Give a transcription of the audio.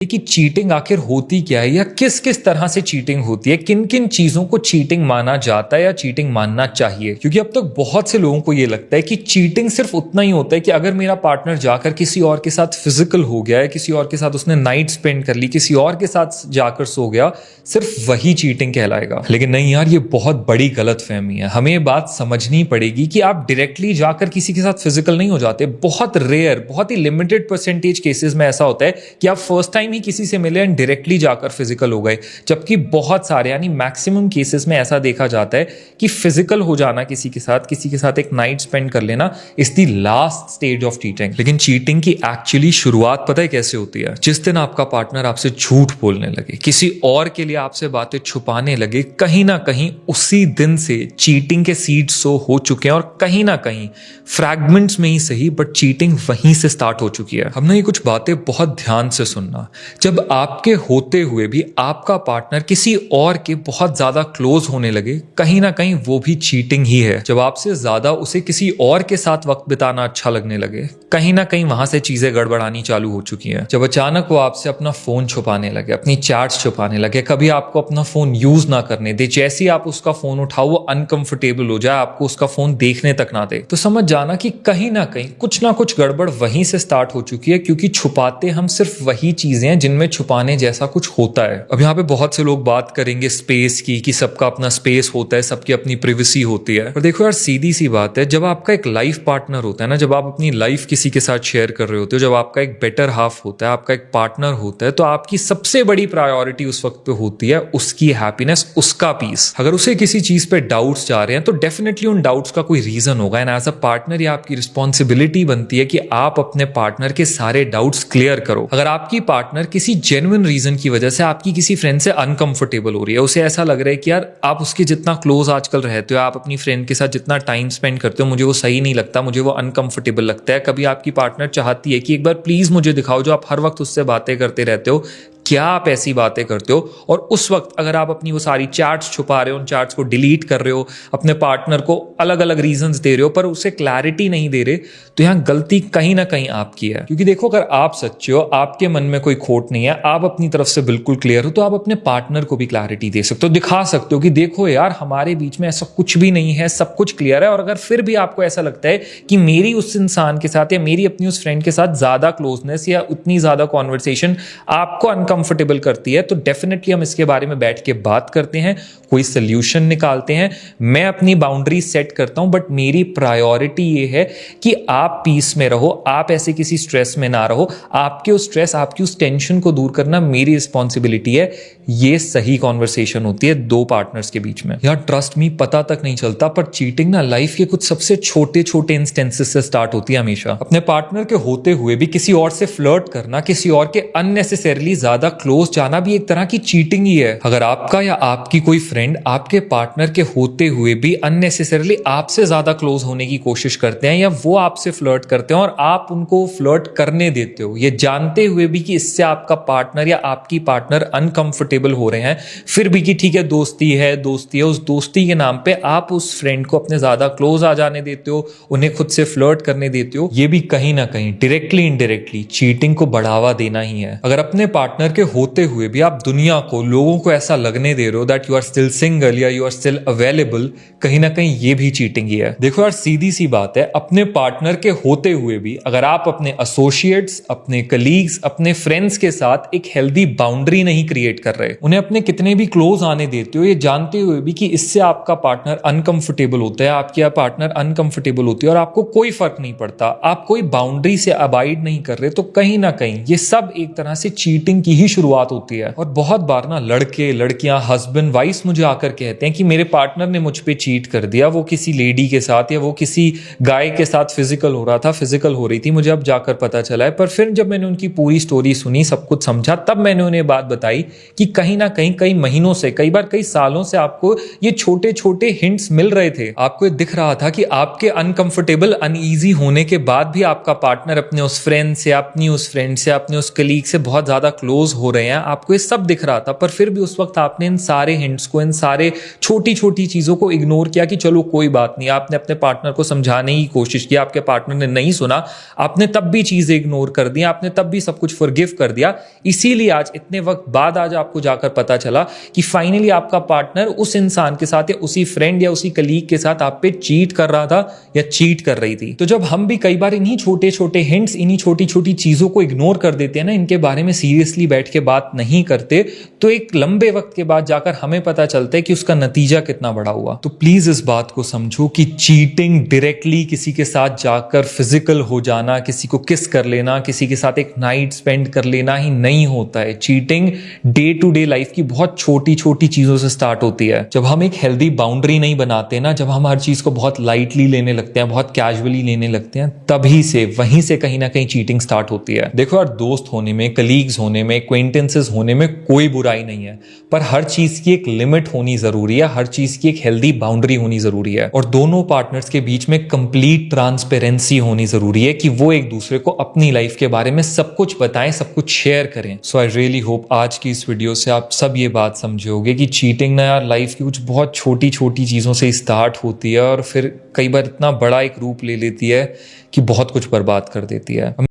कि चीटिंग आखिर होती क्या है या किस किस तरह से चीटिंग होती है, किन किन चीजों को चीटिंग माना जाता है या चीटिंग मानना चाहिए। क्योंकि अब तक बहुत से लोगों को ये लगता है कि चीटिंग सिर्फ उतना ही होता है कि अगर मेरा पार्टनर जाकर किसी और के साथ फिजिकल हो गया है, किसी और के साथ उसने नाइट स्पेंड कर ली, किसी और के साथ जाकर सो गया, सिर्फ वही चीटिंग कहलाएगा। लेकिन नहीं यार, ये बहुत बड़ी गलतफहमी है। हमें ये बात समझनी पड़ेगी कि आप डायरेक्टली जाकर किसी के साथ फिजिकल नहीं हो जाते। बहुत रेयर, बहुत ही लिमिटेड परसेंटेज केसेस में ऐसा होता है कि आप फर्स्ट टाइम ही किसी से मिले एंड डायरेक्टली जाकर फिजिकल हो गए, जबकि बहुत सारे यानी मैक्सिमम केसेस में ऐसा देखा जाता है कि फिजिकल हो जाना किसी के साथ एक नाइट स्पेंड कर लेना is the last stage of cheating. लेकिन चीटिंग की एक्चुअली शुरुआत पता है कैसे होती है? जिस दिन आपका पार्टनर आपसे झूठ बोलने लगे, किसी और के लिए आपसे बातें छुपाने लगे, कहीं ना कहीं उसी दिन से चीटिंग के सीड्स सो हो चुके हैं और कहीं ना कहीं फ्रैगमेंट्स में ही सही बट चीटिंग वहीं से स्टार्ट हो चुकी है। हमने ये कुछ बातें बहुत ध्यान से सुनना। जब आपके होते हुए भी आपका पार्टनर किसी और के बहुत ज्यादा क्लोज होने लगे, कहीं ना कहीं वो भी चीटिंग ही है। जब आपसे ज्यादा उसे किसी और के साथ वक्त बिताना अच्छा लगने लगे, कहीं ना कहीं वहां से चीजें गड़बड़ानी चालू हो चुकी हैं। जब अचानक वो आपसे अपना फोन छुपाने लगे, अपनी चैट्स छुपाने लगे, कभी आपको अपना फोन यूज ना करने दे, जैसे ही आप उसका फोन उठाओ वो अनकंफर्टेबल हो जाए, आपको उसका फोन देखने तक ना दे, तो समझ जाना कि कहीं ना कुछ गड़बड़ वहीं से स्टार्ट हो चुकी है। क्योंकि छुपाते हम सिर्फ वही चीजें हैं जिनमें छुपाने जैसा कुछ होता है। अब यहाँ पे बहुत से लोग बात करेंगे स्पेस की, कि सबका अपना स्पेस होता है, सबकी अपनी प्रिवेसी होती है। और देखो यार, सीधी सी बात है, जब आपका एक लाइफ पार्टनर होता है ना, जब आप अपनी लाइफ किसी के साथ शेयर कर रहे होते हो, जब आपका एक बेटर हाफ होता है, आपका एक पार्टनर होता है, तो आपकी सबसे बड़ी प्रायोरिटी उस वक्त पे होती है उसकी हैप्पीनेस, उसका पीस। अगर उसे किसी चीज पे डाउट्स जा रहे हैं तो डेफिनेटली उन डाउट्स का कोई रीजन होगा, एंड एज अ पार्टनर ये आपकी रिस्पॉन्सिबिलिटी बनती है कि आप अपने पार्टनर के सारे डाउट्स क्लियर करो। अगर आपकी पार्टनर किसी जेन्युइन रीजन की वजह से आपकी किसी फ्रेंड से अनकंफर्टेबल हो रही है, उसे ऐसा लग रहा है कि यार आप उसके जितना क्लोज आजकल रहते हो, आप अपनी फ्रेंड के साथ जितना टाइम स्पेंड करते हो, मुझे वो सही नहीं लगता, मुझे वो अनकंफर्टेबल लगता है। कभी आपकी पार्टनर चाहती है कि एक बार प्लीज मुझे दिखाओ जो आप हर वक्त उससे बातें करते रहते हो, क्या आप ऐसी बातें करते हो? और उस वक्त अगर आप अपनी वो सारी चैट्स छुपा रहे हो, उन चैट्स को डिलीट कर रहे हो, अपने पार्टनर को अलग अलग रीजंस दे रहे हो पर उसे क्लैरिटी नहीं दे रहे, तो यहां गलती कहीं ना कहीं आपकी है। क्योंकि देखो, अगर आप सच्चे हो, आपके मन में कोई खोट नहीं है, आप अपनी तरफ से बिल्कुल क्लियर हो, तो आप अपने पार्टनर को भी क्लैरिटी दे सकते हो, दिखा सकते हो कि देखो यार, हमारे बीच में ऐसा कुछ भी नहीं है, सब कुछ क्लियर है। और अगर फिर भी आपको ऐसा लगता है कि मेरी उस इंसान के साथ या मेरी अपनी उस फ्रेंड के साथ ज्यादा क्लोजनेस या उतनी ज्यादा कॉन्वर्सेशन आपको अनकंफर्टेबल करती है, तो डेफिनेटली हम इसके बारे में बैठ के बात करते हैं, कोई सोल्यूशन निकालते हैं। मैं अपनी बाउंड्री सेट करता हूं, बट मेरी प्रायोरिटी ये है कि आप पीस में रहो, आप ऐसे किसी स्ट्रेस में ना रहो। आपके उस स्ट्रेस, आपकी उस टेंशन को दूर करना मेरी रिस्पॉन्सिबिलिटी है। ये सही कॉन्वर्सेशन होती है दो पार्टनर्स के बीच में। यार ट्रस्ट मी, पता तक नहीं चलता, पर चीटिंग ना लाइफ के कुछ सबसे छोटे छोटे इंस्टेंसेस से स्टार्ट होती है हमेशा। अपने पार्टनर के होते हुए भी किसी और से फ्लर्ट करना, किसी और के अननेसेसरली ज्यादा क्लोज जाना भी एक तरह की चीटिंग ही है। अगर आपका या आपकी कोई फ्रेंड आपके पार्टनर के होते हुए भी अननेसेसरली आपसे ज्यादा क्लोज होने की कोशिश करते हैं, या वो आपसे फ्लर्ट करते हैं और आप उनको फ्लर्ट करने देते हो, ये जानते हुए भी कि इससे आपका पार्टनर या आपकी पार्टनर अनकंफर्टेबल हो रहे हैं, फिर भी कि ठीक है दोस्ती है, उस दोस्ती के नाम पे आप उस फ्रेंड को अपने ज्यादा क्लोज आ जाने देते हो, उन्हें खुद से फ्लर्ट करने देते हो, ये भी कहीं ना कहीं डायरेक्टली इनडायरेक्टली चीटिंग को बढ़ावा देना ही है। अगर अपने पार्टनर के होते हुए भी आप दुनिया को, लोगों को ऐसा लगने दे रहे हो that you are still single या यू आर स्टिल अवेलेबल, कहीं ना कहीं ये भी चीटिंग ही है। देखो यार, सीधी सी बात है, अपने पार्टनर के होते हुए भी अगर आप अपने एसोसिएट्स, अपने कलीग्स, अपने फ्रेंड्स के साथ एक हेल्दी बाउंड्री नहीं क्रिएट कर रहे, उन्हें अपने कितने भी क्लोज आने देते हो, ये जानते हुए भी कि इससे आपका पार्टनर अनकंफर्टेबल होता है, आपकी पार्टनर अनकंफर्टेबल होती है और आपको कोई फर्क नहीं पड़ता, आप कोई बाउंड्री से अबाइड नहीं कर रहे, तो कहीं ना कहीं ये सब एक तरह से चीटिंग की ही शुरुआत होती है। और बहुत बार ना लड़के, लड़कियां, हस्बैंड, वाइफ मुझे आकर कहते हैं कि मेरे पार्टनर ने मुझ पे चीट कर दिया, वो किसी लेडी के साथ या वो किसी गाय के साथ फिजिकल हो रहा था, फिजिकल हो रही थी, मुझे अब जाकर पता चला है। पर फिर जब मैंने उनकी पूरी स्टोरी सुनी, सब कुछ समझा, तब मैंने उन्हें बात बताई कि कहीं ना कहीं कई महीनों से, कई बार कई सालों से आपको ये छोटे छोटे हिंट्स मिल रहे थे। आपको ये दिख रहा था कि आपके अनकंफर्टेबल, अनईजी होने के बाद भी आपका पार्टनर अपने उस फ्रेंड से, अपनी उस फ्रेंड से, अपने उस कलीग से बहुत ज्यादा क्लोज प्रपोज हो रहे हैं, आपको ये सब दिख रहा था, पर फिर भी उस वक्त आपने इन सारे हिंट्स को, इन सारे छोटी छोटी चीजों को इग्नोर किया कि चलो कोई बात नहीं। आपने अपने पार्टनर को समझाने की कोशिश की, आपके पार्टनर ने नहीं सुना, आपने तब भी चीजें इग्नोर कर दी, आपने तब भी सब कुछ फॉरगिव कर दिया। इसीलिए आज इतने वक्त बाद आज आपको जाकर पता चला कि फाइनली आपका पार्टनर उस इंसान के साथ या उसी फ्रेंड या उसी कलीग के साथ आप पे चीट कर रहा था या चीट कर रही थी। तो जब हम भी कई बार इन्हीं छोटे छोटे हिंट्स, इन्हीं छोटी छोटी चीजों को इग्नोर कर देते हैं ना, इनके बारे में सीरियसली बैठ के बात नहीं करते, तो एक लंबे वक्त के बाद जाकर हमें पता चलता है कि उसका नतीजा कितना बड़ा हुआ। तो प्लीज इस बात को समझो कि चीटिंग डायरेक्टली किसी के साथ जाकर फिजिकल हो जाना, किसी को किस कर लेना, किसी के साथ एक नाइट स्पेंड कर लेना ही नहीं होता है। Cheating day to day life की बहुत छोटी छोटी चीजों से स्टार्ट होती है। जब हम एक हेल्दी बाउंड्री नहीं बनाते ना, जब हम हर चीज को बहुत लाइटली लेने लगते हैं, बहुत कैजुअली लेने लगते हैं, तभी से वहीं से कहीं ना कहीं चीटिंग स्टार्ट होती है। देखो यार, दोस्त होने में, कलीग्स होने में, एक्वेंटेंसेस होने में कोई बुराई नहीं है, पर हर चीज की एक लिमिट होनी जरूरी है, हर चीज की एक हेल्दी बाउंड्री होनी जरूरी है, और दोनों पार्टनर्स के बीच में कंप्लीट ट्रांसपेरेंसी होनी जरूरी है कि वो एक दूसरे को अपनी लाइफ के बारे में सब कुछ बताएं, सब कुछ शेयर करें। सो आई रियली होप आज की इस वीडियो से आप सब ये बात समझोगे कि चीटिंग ना यार लाइफ की कुछ बहुत छोटी छोटी चीजों से स्टार्ट होती है और फिर कई बार इतना बड़ा एक रूप ले लेती है कि बहुत कुछ बर्बाद कर देती है।